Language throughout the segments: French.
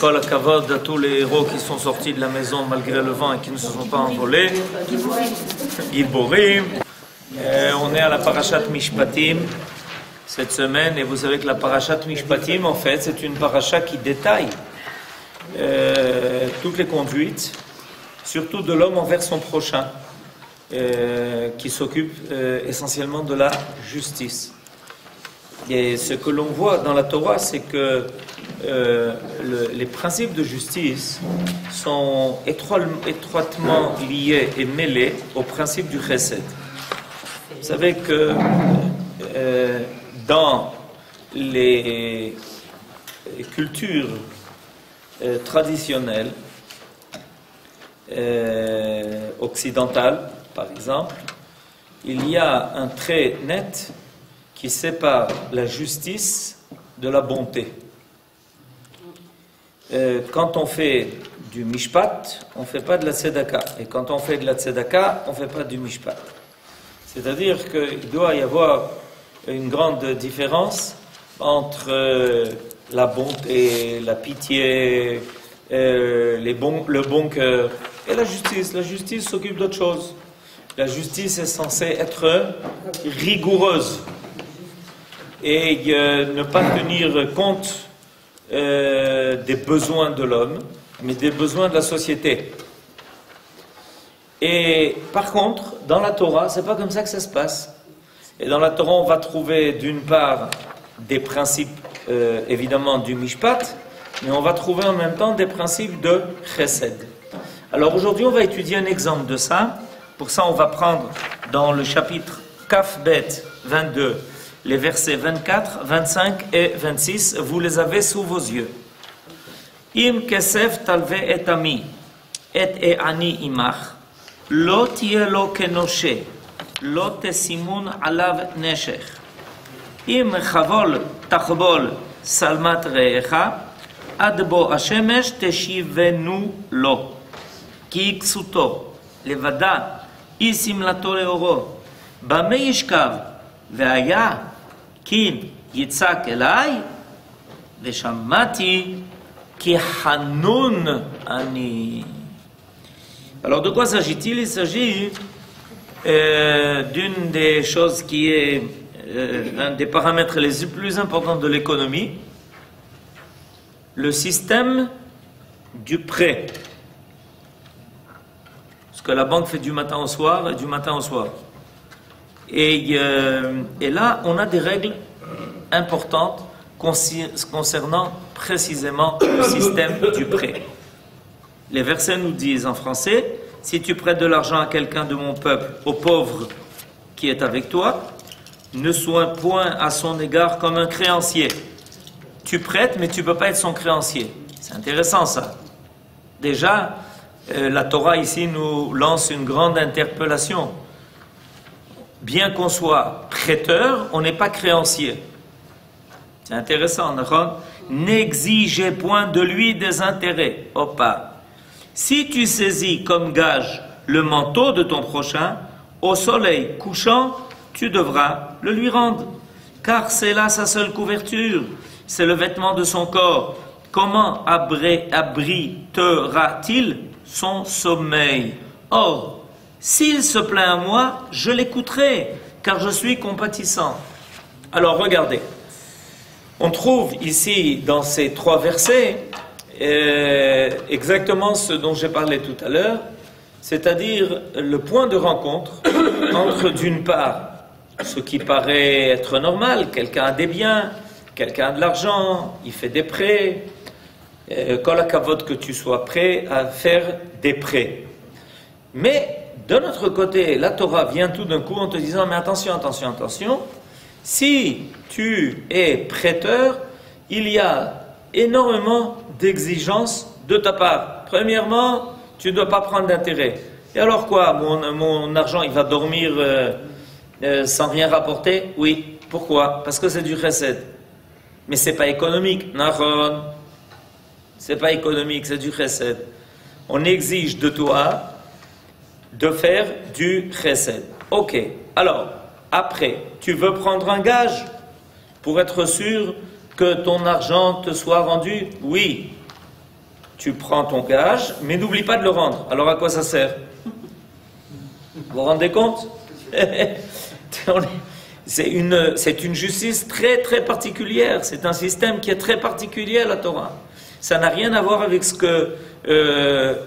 Kol hakavod à tous les héros qui sont sortis de la maison malgré le vent et qui ne se sont pas envolés. Giborim. On est à la Parashat Mishpatim cette semaine, et vous savez que la Parashat Mishpatim, en fait, c'est une parasha qui détaille toutes les conduites, surtout de l'homme envers son prochain, qui s'occupe essentiellement de la justice. Et ce que l'on voit dans la Torah, c'est que les principes de justice sont étroitement liés et mêlés au principe du chesed. Vous savez que dans les cultures traditionnelles occidentales, par exemple, il y a un trait net qui sépare la justice de la bonté. Quand on fait du mishpat, on ne fait pas de la tzedaka. Et quand on fait de la tzedaka, on ne fait pas du mishpat. C'est-à-dire qu'il doit y avoir une grande différence entre la bonté, la pitié, le bon cœur et la justice. La justice s'occupe d'autre chose. La justice est censée être rigoureuse et ne pas tenir compte des besoins de l'homme, mais des besoins de la société. Et par contre, dans la Torah, c'est pas comme ça que ça se passe. Et dans la Torah, on va trouver d'une part des principes, évidemment, du mishpat, mais on va trouver en même temps des principes de chesed. Alors aujourd'hui, on va étudier un exemple de ça. Pour ça, on va prendre dans le chapitre Kaf Bet 22, les versets 24, 25 et 26. Vous les avez sous vos yeux. Im kesef talve et ami, et ani imach, lo tiye lo kenoshe, lo tesimun alav neshech. Im chavol tachbol salmat reecha, ad bo hashemesh teshivenu lo. Ki iksuto, levada, isimlato leoro, bame yishkav, ve'aya, kin yitzak elai, ve'shamati, ki hanun ani. Alors de quoi s'agit-il? Il s'agit d'une des choses qui est un des paramètres les plus importants de l'économie, le système du prêt. Parce que la banque fait du matin au soir et du matin au soir. Et là, on a des règles importantes concernant précisément le système du prêt. Les versets nous disent en français: si tu prêtes de l'argent à quelqu'un de mon peuple, au pauvre qui est avec toi, ne sois point à son égard comme un créancier. Tu prêtes, mais tu ne peux pas être son créancier. C'est intéressant ça. Déjà, la Torah ici nous lance une grande interpellation. Bien qu'on soit prêteur, on n'est pas créancier. C'est intéressant, d'accord? N'exigez point de lui des intérêts. Opa. Si tu saisis comme gage le manteau de ton prochain, au soleil couchant, tu devras le lui rendre. Car c'est là sa seule couverture. C'est le vêtement de son corps. Comment abritera-t-il son sommeil? Or, s'il se plaint à moi, je l'écouterai, car je suis compatissant. Alors, regardez. On trouve ici, dans ces trois versets, exactement ce dont j'ai parlé tout à l'heure, c'est-à-dire le point de rencontre entre, d'une part, ce qui paraît être normal, quelqu'un a des biens, quelqu'un a de l'argent, il fait des prêts, kol hakavod que tu sois prêt à faire des prêts. Mais, de notre côté, la Torah vient tout d'un coup en te disant: mais attention, attention, attention, si tu es prêteur, il y a énormément d'exigences de ta part. Premièrement, tu ne dois pas prendre d'intérêt. Et alors quoi? Mon argent, il va dormir sans rien rapporter? Oui. Pourquoi? Parce que c'est du chesed. Mais ce n'est pas économique. Nahon. Ce n'est pas économique, c'est du chesed. On exige de toi de faire du chesed. Ok. Alors, après, tu veux prendre un gage pour être sûr que ton argent te soit rendu? Oui. tu prends ton gage, mais n'oublie pas de le rendre. Alors à quoi ça sert? Vous vous rendez compte? C'est une justice très très particulière, c'est un système qui est très particulier à la Torah. Ça n'a rien à voir avec ce que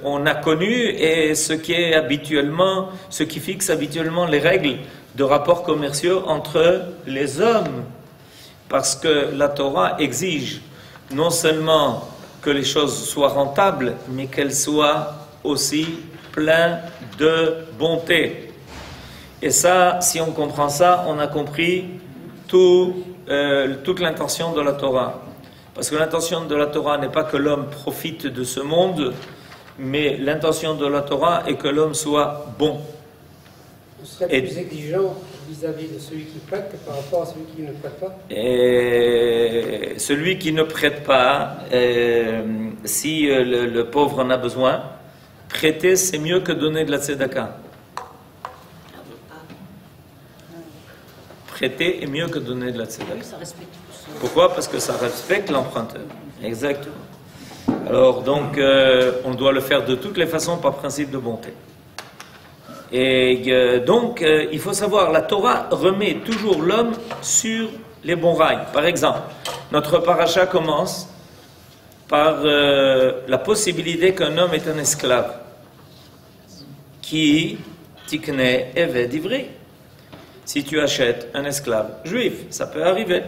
on a connu et ce qui fixe habituellement les règles de rapports commerciaux entre les hommes. Parce que la Torah exige non seulement que les choses soient rentables, mais qu'elles soient aussi pleines de bonté. Et ça, si on comprend ça, on a compris toute l'intention de la Torah. Parce que l'intention de la Torah n'est pas que l'homme profite de ce monde, mais l'intention de la Torah est que l'homme soit bon. On serait plus exigeant vis-à-vis de celui qui prête que par rapport à celui qui ne prête pas. Et celui qui ne prête pas, si le pauvre en a besoin, prêter c'est mieux que donner de la tzedaka. Prêter est mieux que donner de la tzedaka. Pourquoi? Parce que ça respecte l'emprunteur. Exactement. Alors donc, on doit le faire de toutes les façons par principe de bonté. Et donc, il faut savoir, la Torah remet toujours l'homme sur les bons rails. Par exemple, notre paracha commence par la possibilité qu'un homme est un esclave. Qui tikne eved ivri. Si tu achètes un esclave juif, ça peut arriver.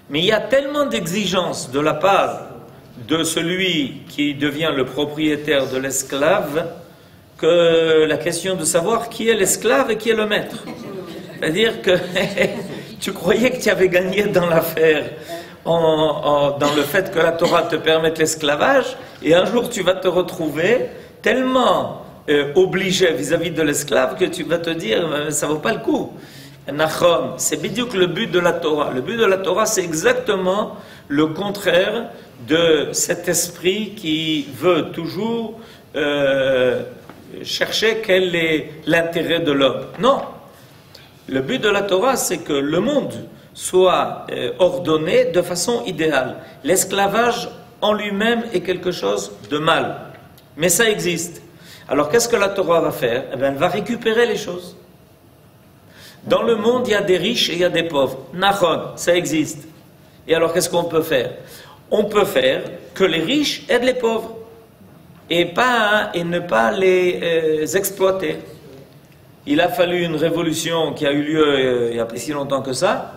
Mais il y a tellement d'exigences de la part de celui qui devient le propriétaire de l'esclave que la question de savoir qui est l'esclave et qui est le maître. C'est-à-dire que tu croyais que tu avais gagné dans l'affaire dans le fait que la Torah te permette l'esclavage, et un jour tu vas te retrouver tellement obligé vis-à-vis de l'esclave que tu vas te dire ça vaut pas le coup. Nachon, c'est bidiouk le but de la Torah. Le but de la Torah, c'est exactement le contraire de cet esprit qui veut toujours chercher quel est l'intérêt de l'homme. Non. Le but de la Torah, c'est que le monde soit ordonné de façon idéale. L'esclavage en lui-même est quelque chose de mal. Mais ça existe. Alors qu'est-ce que la Torah va faire? Eh bien, elle va récupérer les choses. Dans le monde, il y a des riches et il y a des pauvres. Nachon, ça existe. Et alors qu'est-ce qu'on peut faire? On peut faire que les riches aident les pauvres et ne pas les exploiter. Il a fallu une révolution qui a eu lieu il n'y a pas si longtemps que ça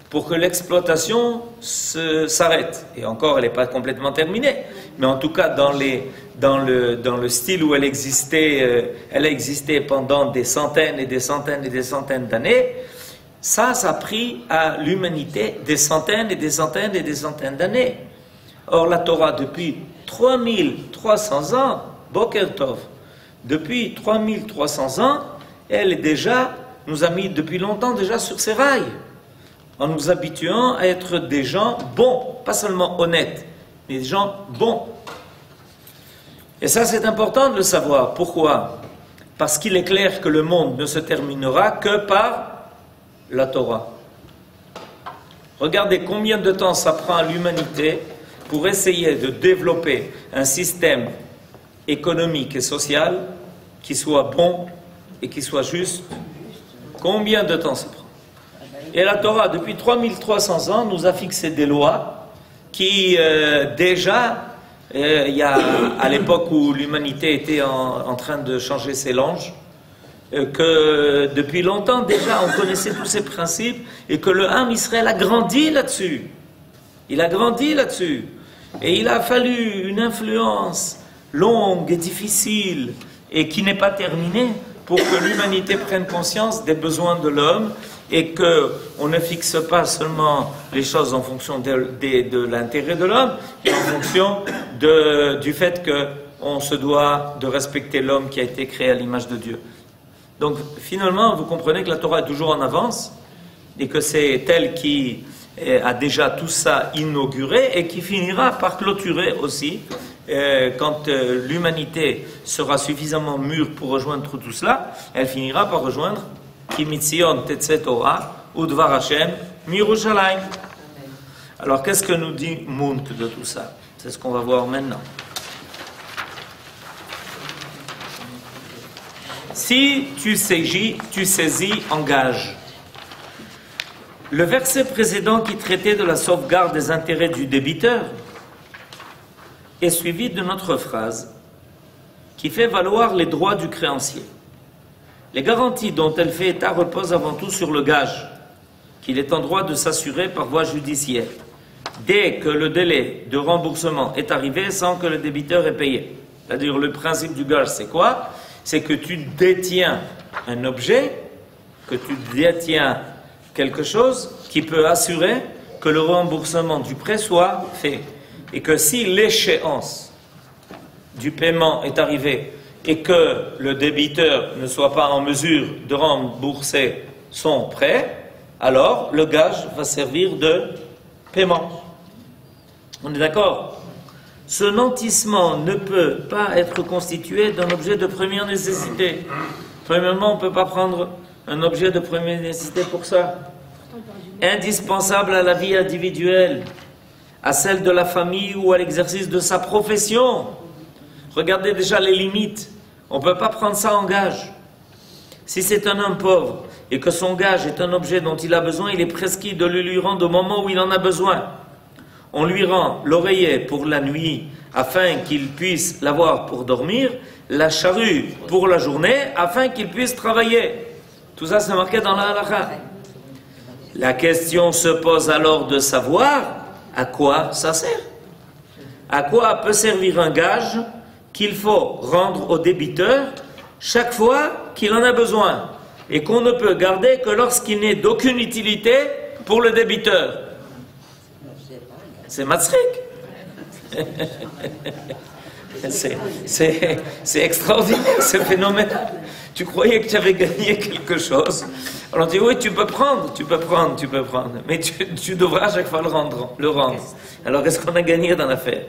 pour que l'exploitation s'arrête. Et encore, elle n'est pas complètement terminée. Mais en tout cas, dans le style où elle a existé pendant des centaines et des centaines et des centaines d'années, ça a pris à l'humanité des centaines et des centaines et des centaines d'années. Or, la Torah, depuis 3300 ans, Boker Tov, depuis 3300 ans, elle nous a mis depuis longtemps déjà sur ses rails, en nous habituant à être des gens bons, pas seulement honnêtes, mais des gens bons. Et ça, c'est important de le savoir. Pourquoi? Parce qu'il est clair que le monde ne se terminera que par la Torah. Regardez combien de temps ça prend à l'humanité pour essayer de développer un système économique et social qui soit bon et qui soit juste. Combien de temps ça prend? Et la Torah, depuis 3300 ans, nous a fixé des lois qui, déjà, il y a, à l'époque où l'humanité était en train de changer ses langes, que depuis longtemps déjà on connaissait tous ces principes et que le Ham Israël a grandi là-dessus. Il a grandi là-dessus. Et il a fallu une influence longue et difficile et qui n'est pas terminée pour que l'humanité prenne conscience des besoins de l'homme et qu'on ne fixe pas seulement les choses en fonction de l'intérêt de l'homme, mais en fonction du fait qu'on se doit de respecter l'homme qui a été créé à l'image de Dieu. Donc finalement, vous comprenez que la Torah est toujours en avance et que c'est elle qui a déjà tout ça inauguré et qui finira par clôturer aussi quand l'humanité sera suffisamment mûre pour rejoindre tout cela, elle finira par rejoindre Ki mitzion tetzeh Torah udvar Hashem miYerushalayim. Alors qu'est-ce que nous dit Munk de tout ça? C'est ce qu'on va voir maintenant. si tu saisis en gage. Le verset précédent qui traitait de la sauvegarde des intérêts du débiteur est suivi de notre phrase qui fait valoir les droits du créancier. Les garanties dont elle fait état reposent avant tout sur le gage, qu'il est en droit de s'assurer par voie judiciaire, dès que le délai de remboursement est arrivé sans que le débiteur ait payé. C'est-à-dire le principe du gage, c'est quoi? C'est que tu détiens un objet, que tu détiens quelque chose qui peut assurer que le remboursement du prêt soit fait. Et que si l'échéance du paiement est arrivée et que le débiteur ne soit pas en mesure de rembourser son prêt, alors le gage va servir de paiement. On est d'accord? Ce nantissement ne peut pas être constitué d'un objet de première nécessité. Premièrement, on ne peut pas prendre un objet de première nécessité pour ça. Indispensable à la vie individuelle, à celle de la famille ou à l'exercice de sa profession. Regardez déjà les limites. On ne peut pas prendre ça en gage. Si c'est un homme pauvre et que son gage est un objet dont il a besoin, il est prescrit de le lui rendre au moment où il en a besoin. On lui rend l'oreiller pour la nuit afin qu'il puisse l'avoir pour dormir, la charrue pour la journée afin qu'il puisse travailler. Tout ça c'est marqué dans la halakha. La question se pose alors de savoir à quoi ça sert. À quoi peut servir un gage qu'il faut rendre au débiteur chaque fois qu'il en a besoin et qu'on ne peut garder que lorsqu'il n'est d'aucune utilité pour le débiteur. C'est matzrik. C'est extraordinaire ce phénomène. Tu croyais que tu avais gagné quelque chose. Alors on dit oui, tu peux prendre, mais tu devras à chaque fois le rendre. Alors qu'est-ce qu'on a gagné dans l'affaire?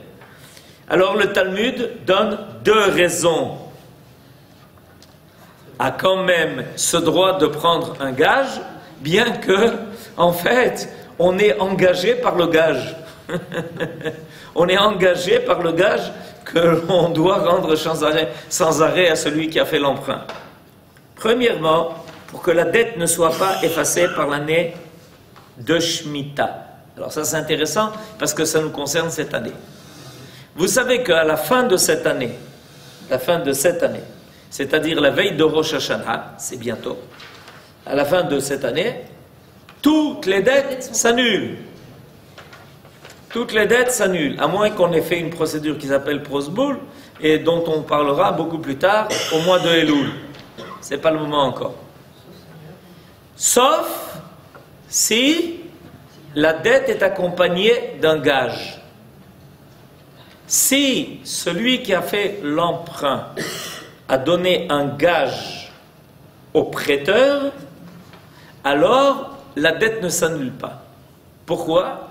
Alors le Talmud donne deux raisons à quand même ce droit de prendre un gage, bien que, en fait, on est engagé par le gage. On est engagé par le gage que l'on doit rendre sans arrêt à celui qui a fait l'emprunt. Premièrement, pour que la dette ne soit pas effacée par l'année de Shemitah. Alors ça c'est intéressant parce que ça nous concerne cette année. Vous savez qu'à la fin de cette année, c'est-à-dire la veille de Rosh Hashanah, c'est bientôt, à la fin de cette année, toutes les dettes s'annulent. Toutes les dettes s'annulent, à moins qu'on ait fait une procédure qui s'appelle prosboul et dont on parlera beaucoup plus tard, au mois de Elul. Ce n'est pas le moment encore. Sauf si la dette est accompagnée d'un gage. Si celui qui a fait l'emprunt a donné un gage au prêteur, alors la dette ne s'annule pas. Pourquoi ?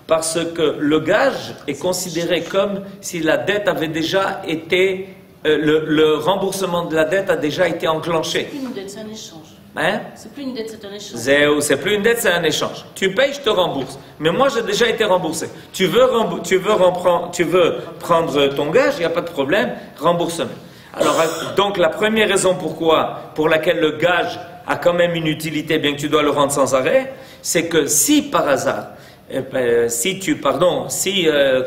Parce que le gage est considéré comme si la dette avait déjà été, le remboursement de la dette a déjà été enclenché. C'est plus une dette, c'est un échange. Hein? C'est plus une dette, c'est un échange. C'est plus une dette, c'est un échange. Tu payes, je te rembourse. Mais moi, j'ai déjà été remboursé. Tu veux prendre ton gage, il n'y a pas de problème, remboursement. Alors, donc, la première raison pour laquelle le gage a quand même une utilité, bien que tu dois le rendre sans arrêt, c'est que si par hasard,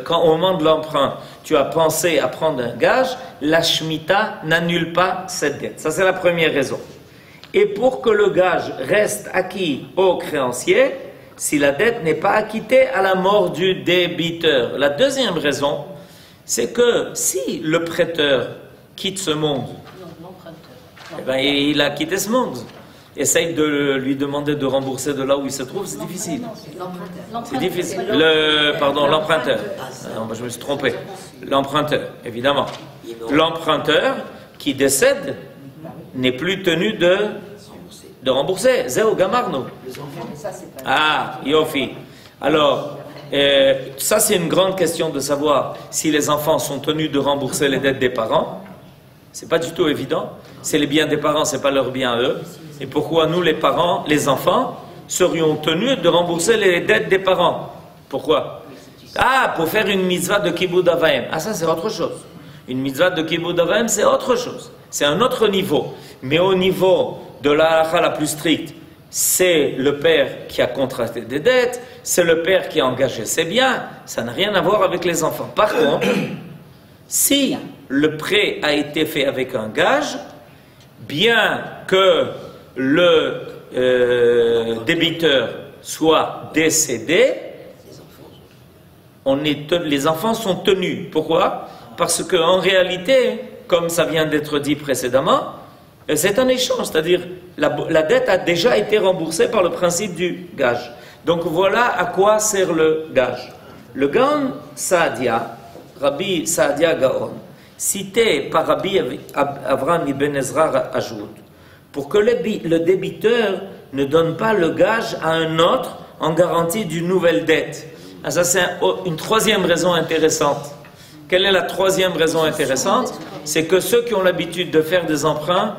quand au moment de l'emprunt, tu as pensé à prendre un gage, la Shemitah n'annule pas cette dette. Ça, c'est la première raison. Et pour que le gage reste acquis au créancier, si la dette n'est pas acquittée à la mort du débiteur. La deuxième raison, c'est que si le prêteur quitte ce monde, il a quitté ce monde. Essaye de lui demander de rembourser de là où il se trouve, c'est difficile. C'est difficile. L'emprunteur. Je me suis trompé. L'emprunteur, évidemment. L'emprunteur qui décède n'est plus tenu de rembourser. Zéo Gamarno. Ah, Yofi. Alors, ça c'est une grande question de savoir si les enfants sont tenus de rembourser les dettes des parents. C'est pas du tout évident. C'est les biens des parents, c'est pas leurs biens à eux. Et pourquoi nous, les parents, les enfants, serions tenus de rembourser les dettes des parents? Pourquoi? Ah, pour faire une mitzvah de Kibud Avaim. Ah, ça c'est autre chose. Une mitzvah de Kibud Avaim, c'est autre chose. C'est un autre niveau. Mais au niveau de la halakha la plus stricte, c'est le père qui a contracté des dettes, c'est le père qui a engagé ses biens, ça n'a rien à voir avec les enfants. Par contre, si le prêt a été fait avec un gage, bien que le débiteur soit décédé, les enfants sont tenus. Pourquoi? Parce qu'en réalité, comme ça vient d'être dit précédemment, c'est un échange, c'est-à-dire la dette a déjà été remboursée par le principe du gage. Donc voilà à quoi sert le gage. Le Gaon Saadia, Rabbi Saadia Gaon, cité par Rabbi Avraham ibn Ezra, ajoute, pour que le débiteur ne donne pas le gage à un autre en garantie d'une nouvelle dette. Ah, ça c'est une troisième raison intéressante. Quelle est la troisième raison intéressante? C'est que ceux qui ont l'habitude de faire des emprunts,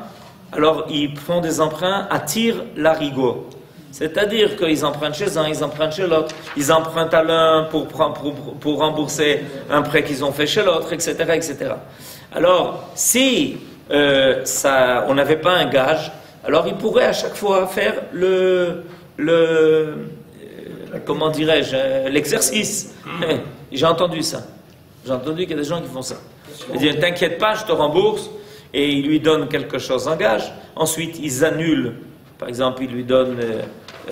alors ils font des emprunts à tir-larigot. C'est-à-dire qu'ils empruntent chez un, ils empruntent chez l'autre, ils empruntent à l'un pour rembourser un prêt qu'ils ont fait chez l'autre, etc., etc. Alors, si on n'avait pas un gage, alors ils pourraient à chaque fois faire comment dirais-je, l'exercice. J'ai entendu ça. J'ai entendu qu'il y a des gens qui font ça. Ils disent, t'inquiète pas, je te rembourse, et ils lui donnent quelque chose en gage. Ensuite, ils annulent. Par exemple, ils lui donnent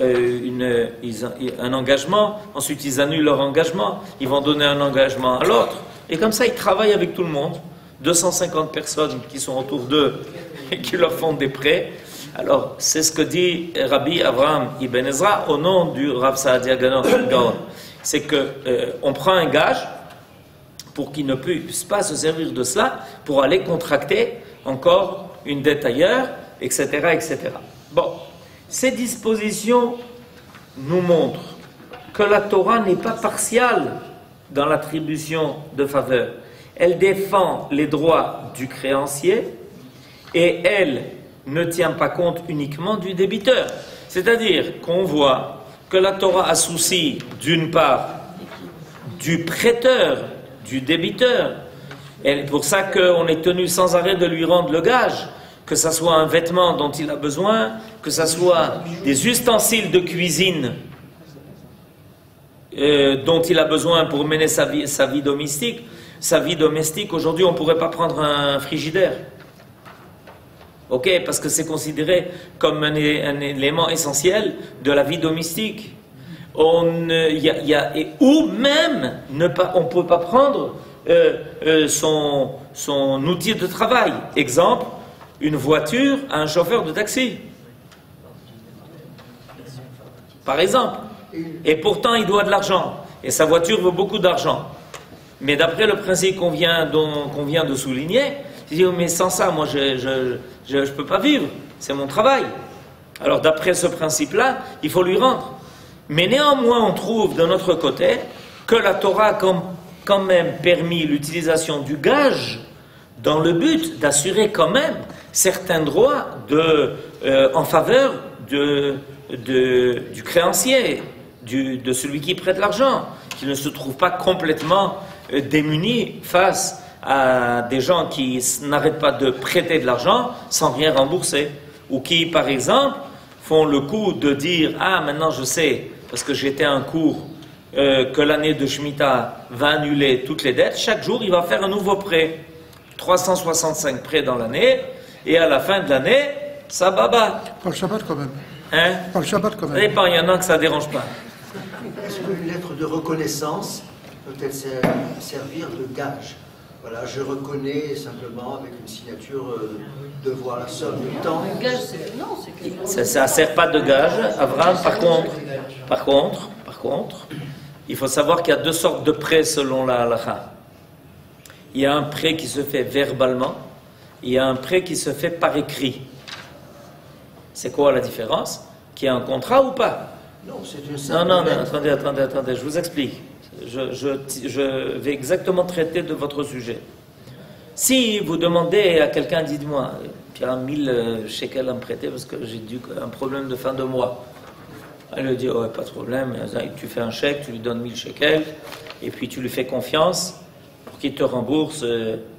un engagement. Ensuite, ils annulent leur engagement. Ils vont donner un engagement à l'autre. Et comme ça, ils travaillent avec tout le monde. 250 personnes qui sont autour d'eux et qui leur font des prêts. Alors, c'est ce que dit Rabbi Avraham ibn Ezra au nom du Rav Saadia Gaon. C'est qu'on prend un gage pour qu'il ne puisse pas se servir de cela pour aller contracter encore une dette ailleurs, etc., etc. Bon, ces dispositions nous montrent que la Torah n'est pas partiale dans l'attribution de faveur. Elle défend les droits du créancier et elle ne tient pas compte uniquement du débiteur. C'est-à-dire qu'on voit que la Torah a souci, d'une part, du prêteur, du débiteur. Et c'est pour ça qu'on est tenu sans arrêt de lui rendre le gage, que ce soit un vêtement dont il a besoin, que ce soit des ustensiles de cuisine dont il a besoin pour mener sa vie domestique. Sa vie domestique, aujourd'hui, on ne pourrait pas prendre un frigidaire. Ok, parce que c'est considéré comme un élément essentiel de la vie domestique. Ou même, on ne peut pas prendre son outil de travail. Exemple, une voiture à un chauffeur de taxi. Par exemple. Et pourtant, il doit de l'argent. Et sa voiture vaut beaucoup d'argent. Mais d'après le principe qu'on vient de souligner, il dit, mais sans ça, moi, je ne peux pas vivre. C'est mon travail. Alors, d'après ce principe-là, il faut lui rendre. Mais néanmoins, on trouve de notre côté que la Torah a quand même permis l'utilisation du gage dans le but d'assurer quand même certains droits en faveur du créancier, de celui qui prête l'argent, qui ne se trouve pas complètement démuni face à des gens qui n'arrêtent pas de prêter de l'argent sans rien rembourser, ou qui, par exemple, font le coup de dire « Ah, maintenant je sais, parce que j'étais à un cours, que l'année de Shemitah va annuler toutes les dettes, chaque jour il va faire un nouveau prêt. 365 prêts dans l'année, et à la fin de l'année, ça baba. » Pas le Shabbat quand même. Hein? Pas le Shabbat quand même. Ça dépend, il y en a que ça ne dérange pas. Est-ce qu'une lettre de reconnaissance peut-elle servir de gage? Voilà, je reconnais simplement avec une signature de voir la somme du temps. Le gage, non, c'est que... Ça ne sert pas de gage. Abraham, par contre, il faut savoir qu'il y a deux sortes de prêts selon la halakha. Il y a un prêt qui se fait verbalement, il y a un prêt qui se fait par écrit. C'est quoi la différence? Qu'il y a un contrat ou pas? Non, c'est une simple Non, attendez, je vous explique. Je vais exactement traiter de votre sujet. Si vous demandez à quelqu'un, dites-moi, tu as 1000 shekels à me prêter parce que j'ai un problème de fin de mois. Elle lui dit, ouais, pas de problème, tu fais un chèque, tu lui donnes 1000 shekels, et puis tu lui fais confiance pour qu'il te rembourse.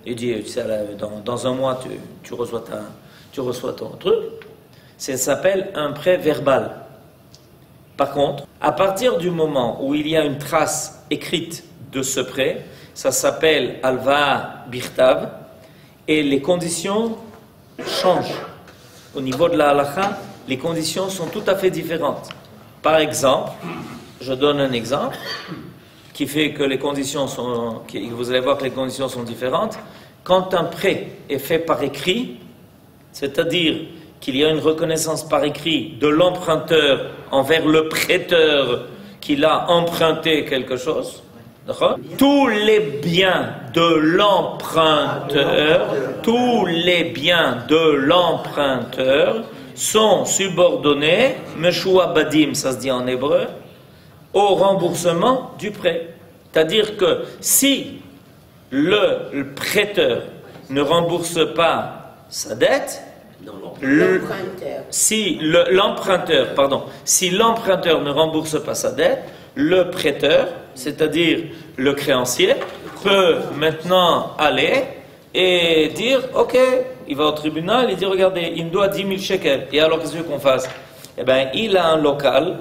Il dit, tu sais, dans un mois, tu tu reçois ton truc, ça s'appelle un prêt verbal. Par contre, à partir du moment où il y a une trace écrite de ce prêt, ça s'appelle Alva Birtav, et les conditions changent. Au niveau de la halakha, les conditions sont tout à fait différentes. Par exemple, je donne un exemple qui fait que les conditions sont, vous allez voir que les conditions sont différentes. Quand un prêt est fait par écrit, c'est-à-dire qu'il y a une reconnaissance par écrit de l'emprunteur envers le prêteur qu'il a emprunté quelque chose, tous les biens de l'emprunteur, sont subordonnés, Meshua Badim, ça se dit en hébreu, au remboursement du prêt. C'est-à-dire que si le prêteur ne rembourse pas sa dette, si l'emprunteur ne rembourse pas sa dette, le prêteur, c'est-à-dire le créancier, peut maintenant aller et dire, ok, il va au tribunal et dit, regardez, il me doit 10 000 shekels. Et alors, qu'est-ce qu'on fasse? Eh bien, il a un local,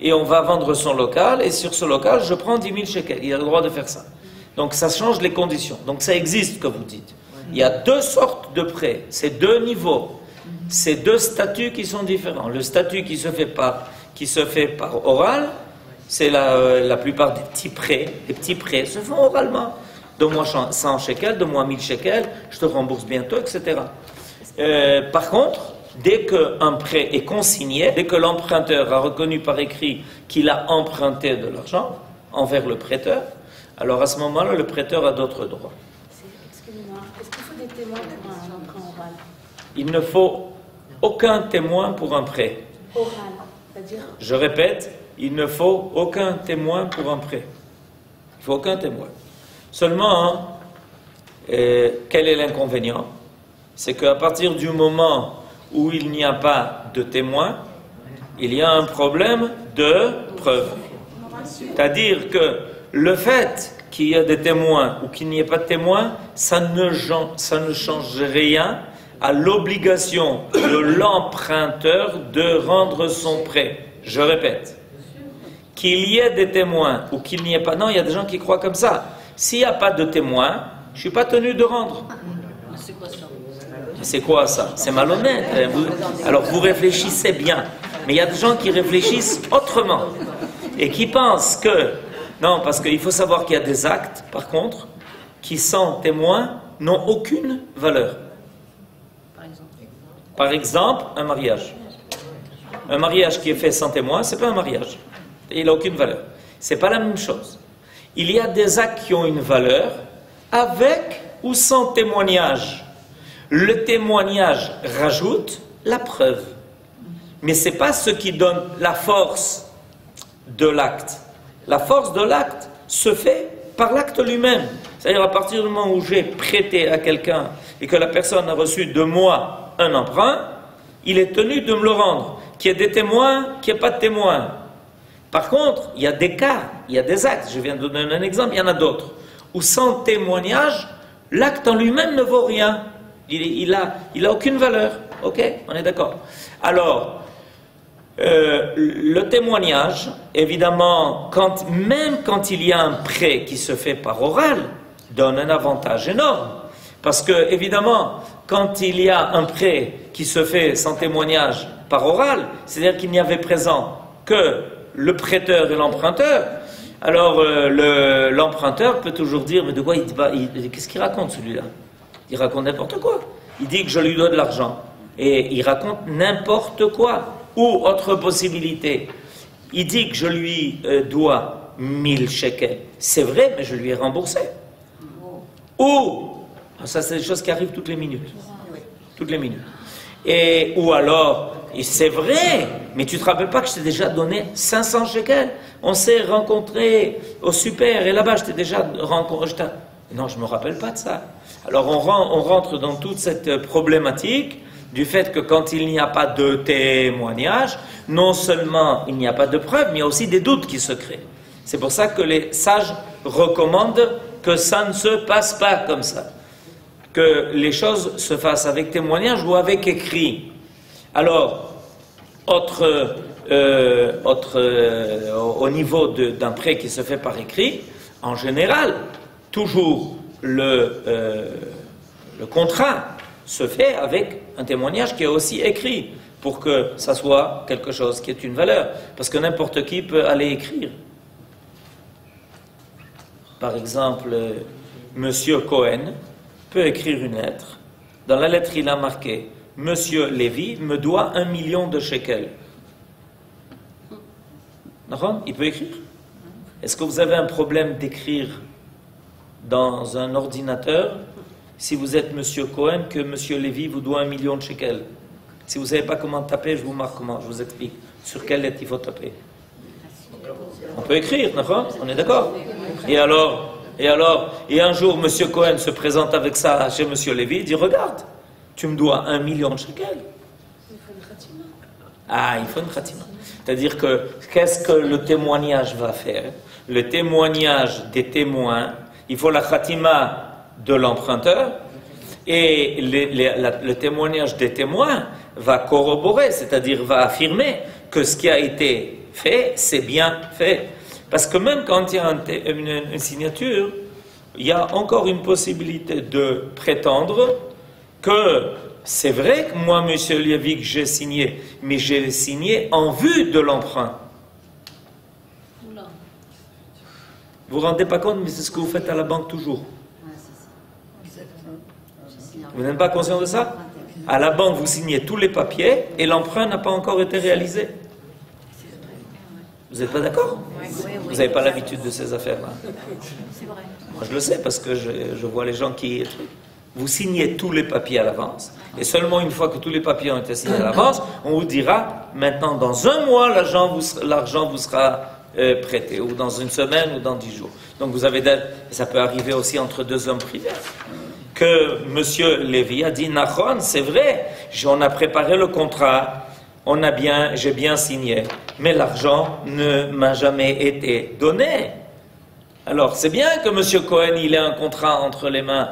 et on va vendre son local, et sur ce local, je prends 10 000 shekels. Il a le droit de faire ça. Donc, ça change les conditions. Donc, ça existe, comme vous dites. Il y a deux sortes de prêts, c'est deux niveaux. C'est deux statuts qui sont différents. Le statut qui se fait par oral, c'est la plupart des petits prêts. Les petits prêts se font oralement. Donne-moi 100 shekels, donne-moi 1000 shekels, je te rembourse bientôt, etc. Par contre, dès qu'un prêt est consigné, dès que l'emprunteur a reconnu par écrit qu'il a emprunté de l'argent envers le prêteur, alors à ce moment-là, le prêteur a d'autres droits. Excusez-moi, est-ce qu'il faut des témoins pour un emprunt oral? Il ne faut aucun témoin pour un prêt. Oral, c'est-à-dire? Je répète, il ne faut aucun témoin pour un prêt. Il ne faut aucun témoin. Seulement, quel est l'inconvénient? C'est qu'à partir du moment où il n'y a pas de témoin, il y a un problème de preuve. C'est-à-dire que le fait qu'il y ait des témoins ou qu'il n'y ait pas de témoins, ça ne change rien à l'obligation de l'emprunteur de rendre son prêt. Je répète, qu'il y ait des témoins ou qu'il n'y ait pas... Non, il y a des gens qui croient comme ça. S'il n'y a pas de témoins, je ne suis pas tenu de rendre. C'est quoi ça? C'est quoi ça? C'est malhonnête. Alors vous réfléchissez bien. Mais il y a des gens qui réfléchissent autrement. Et qui pensent que... Non, parce qu'il faut savoir qu'il y a des actes, par contre, qui sans témoins n'ont aucune valeur. Par exemple, un mariage. Un mariage qui est fait sans témoin, ce n'est pas un mariage. Il n'a aucune valeur. Ce n'est pas la même chose. Il y a des actes qui ont une valeur avec ou sans témoignage. Le témoignage rajoute la preuve. Mais ce n'est pas ce qui donne la force de l'acte. La force de l'acte se fait par l'acte lui-même. C'est-à-dire à partir du moment où j'ai prêté à quelqu'un et que la personne a reçu de moi un emprunt, il est tenu de me le rendre. Qu'il y ait des témoins, qu'il n'y ait pas de témoins. Par contre, il y a des cas, il y a des actes, je viens de donner un exemple, il y en a d'autres, où sans témoignage, l'acte en lui-même ne vaut rien. Il a aucune valeur. Ok? On est d'accord. Alors, le témoignage, évidemment, même quand il y a un prêt qui se fait par oral, donne un avantage énorme. Parce que, évidemment, quand il y a un prêt qui se fait sans témoignage par oral, c'est-à-dire qu'il n'y avait présent que le prêteur et l'emprunteur, alors l'emprunteur peut toujours dire, mais de quoi qu'est-ce qu'il raconte celui-là? Il raconte n'importe quoi. Il dit que je lui dois de l'argent. Et il raconte n'importe quoi. Ou, autre possibilité, il dit que je lui dois 1000 shekels. C'est vrai, mais je lui ai remboursé. Ou, ça c'est des choses qui arrivent toutes les minutes. Toutes les minutes. Ou alors, c'est vrai, mais tu ne te rappelles pas que je t'ai déjà donné 500 shekels? On s'est rencontrés au super, et là-bas je t'ai déjà rencontré. Non, je ne me rappelle pas de ça. Alors on rentre dans toute cette problématique du fait que quand il n'y a pas de témoignage, non seulement il n'y a pas de preuve, mais il y a aussi des doutes qui se créent. C'est pour ça que les sages recommandent que ça ne se passe pas comme ça. que les choses se fassent avec témoignage ou avec écrit. Alors, au niveau d'un prêt qui se fait par écrit, en général, toujours le contrat se fait avec un témoignage qui est aussi écrit, pour que ça soit quelque chose qui est une valeur. Parce que n'importe qui peut aller écrire. Par exemple, Monsieur Cohen peut écrire une lettre. Dans la lettre, il a marqué « Monsieur Lévy me doit 1 million de shekels ». Il peut écrire. Est-ce que vous avez un problème d'écrire dans un ordinateur si vous êtes Monsieur Cohen que Monsieur Lévy vous doit 1 million de shekels? Si vous ne savez pas comment taper, je vous marque comment, je vous explique sur quelle lettre il faut taper. On peut écrire, on est d'accord? Et un jour, M. Cohen se présente avec ça chez M. Lévy, il dit, regarde, tu me dois 1 million de shekels. Il faut une khatima. Ah, il faut une khatima. C'est-à-dire que, qu'est-ce que le témoignage va faire? Le témoignage des témoins, il faut la khatima de l'emprunteur, et le témoignage des témoins va corroborer, c'est-à-dire va affirmer que ce qui a été fait, c'est bien fait. Parce que même quand il y a une signature, il y a encore une possibilité de prétendre que c'est vrai que moi, M. Lévy, que j'ai signé, mais j'ai signé en vue de l'emprunt. Oula. Vous vous rendez pas compte, mais c'est ce que vous faites à la banque toujours. Vous n'êtes pas conscient de ça? À la banque, vous signez tous les papiers et l'emprunt n'a pas encore été réalisé. Vous n'êtes pas d'accord? Vous n'avez pas l'habitude de ces affaires-là. C'est vrai. Moi, je le sais parce que je vois les gens qui... Vous signez tous les papiers à l'avance et seulement une fois que tous les papiers ont été signés à l'avance, on vous dira, maintenant, dans un mois, l'argent vous sera prêté, ou dans une semaine, ou dans 10 jours. Donc, vous avez... Ça peut arriver aussi entre deux hommes privés. Que M. Lévy a dit, Nachon, c'est vrai, on a préparé le contrat, j'ai bien signé, mais l'argent ne m'a jamais été donné. Alors, c'est bien que M. Cohen, il ait un contrat entre les mains,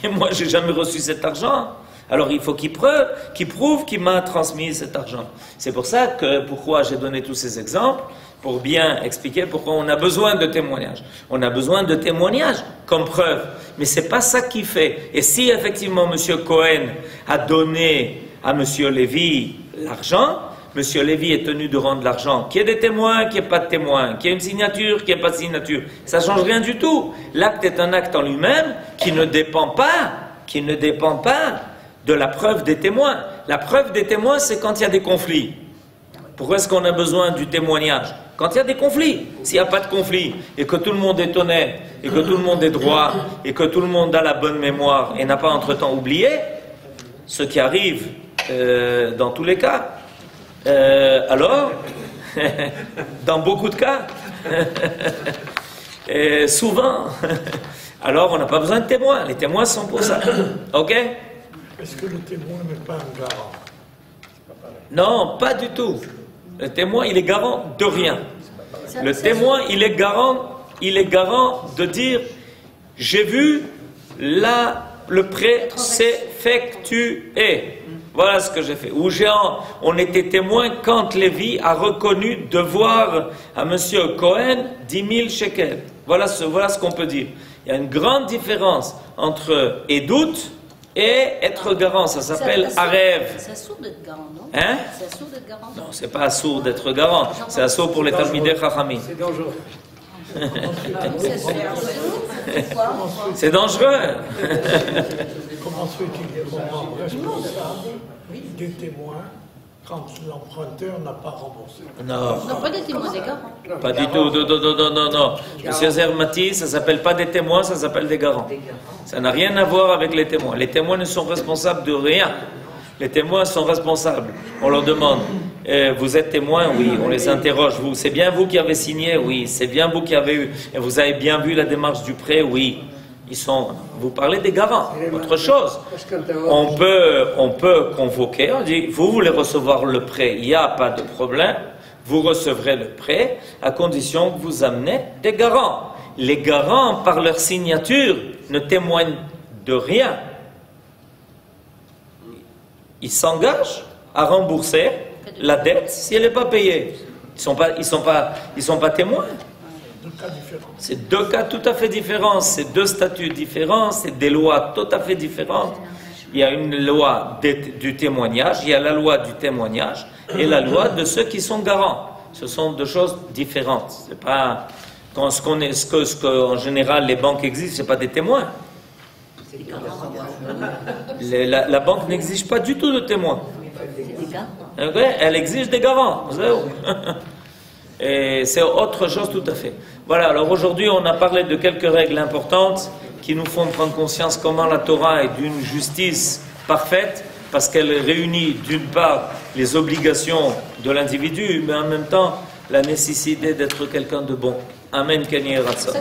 mais moi, j'ai jamais reçu cet argent. Alors, il faut qu'il prouve qu'il m'a transmis cet argent. C'est pour ça pourquoi j'ai donné tous ces exemples, pour bien expliquer pourquoi on a besoin de témoignages. On a besoin de témoignages comme preuve, mais c'est pas ça qui fait. Et si effectivement M. Cohen a donné à M. Lévy l'argent, M. Lévy est tenu de rendre l'argent, qu'il y ait des témoins, qu'il n'y ait pas de témoins, qu'il y ait une signature, qu'il n'y ait pas de signature. Ça ne change rien du tout. L'acte est un acte en lui-même qui ne dépend pas de la preuve des témoins. La preuve des témoins, c'est quand il y a des conflits. Pourquoi est-ce qu'on a besoin du témoignage? Quand il y a des conflits. S'il n'y a pas de conflit, et que tout le monde est honnête, et que tout le monde est droit, et que tout le monde a la bonne mémoire, et n'a pas entre-temps oublié, ce qui arrive dans tous les cas, alors, dans beaucoup de cas, souvent, alors on n'a pas besoin de témoins. Les témoins sont pour ça. Ok? Est-ce que le témoin n'est pas un garant? Non, pas du tout. Le témoin, il est garant de rien. Le témoin, il est garant de dire, j'ai vu le prêt s'effectuer. Voilà ce que j'ai fait. On était témoin quand Lévy a reconnu devoir à M. Cohen 10 000 shekels. Voilà ce qu'on peut dire. Il y a une grande différence entre édoute et être garant. Ça s'appelle arev. C'est assourd d'être garant, non? Hein? C'est assourd d'être garant? Non, c'est pas assourd d'être garant. C'est assourd pour les Talmidei Chachamim. C'est dangereux. C'est dangereux. Comment se fait-il qu'on rend responsable des témoins quand l'emprunteur n'a pas remboursé? Non. Non, pas des témoins, des garants. Pas du tout, non. Monsieur Zermati, ça s'appelle pas des témoins, ça s'appelle des garants. Ça n'a rien à voir avec les témoins. Les témoins ne sont responsables de rien. Les témoins sont responsables. On leur demande, vous êtes témoin? Oui. On les interroge. C'est bien vous qui avez signé? Oui. C'est bien vous qui avez eu. Et vous avez bien vu la démarche du prêt? Oui. Vous parlez des garants. Autre chose. On peut convoquer, on dit, vous voulez recevoir le prêt, il n'y a pas de problème, vous recevrez le prêt, à condition que vous amenez des garants. Les garants, par leur signature, ne témoignent de rien. ils s'engagent à rembourser la dette si elle n'est pas payée. Ils sont pas témoins. Deux cas différents. C'est deux cas tout à fait différents, c'est deux statuts différents, c'est des lois tout à fait différentes. Il y a une loi du témoignage, il y a la loi du témoignage et la loi de ceux qui sont garants. Ce sont deux choses différentes. C'est pas en général les banques exigent, c'est pas des témoins. La banque n'exige pas du tout de témoins. Elle exige des garants. Et c'est autre chose tout à fait. Voilà, alors aujourd'hui on a parlé de quelques règles importantes qui nous font prendre conscience comment la Torah est d'une justice parfaite, parce qu'elle réunit d'une part les obligations de l'individu, mais en même temps la nécessité d'être quelqu'un de bon. Amen, Kenny Ratsa.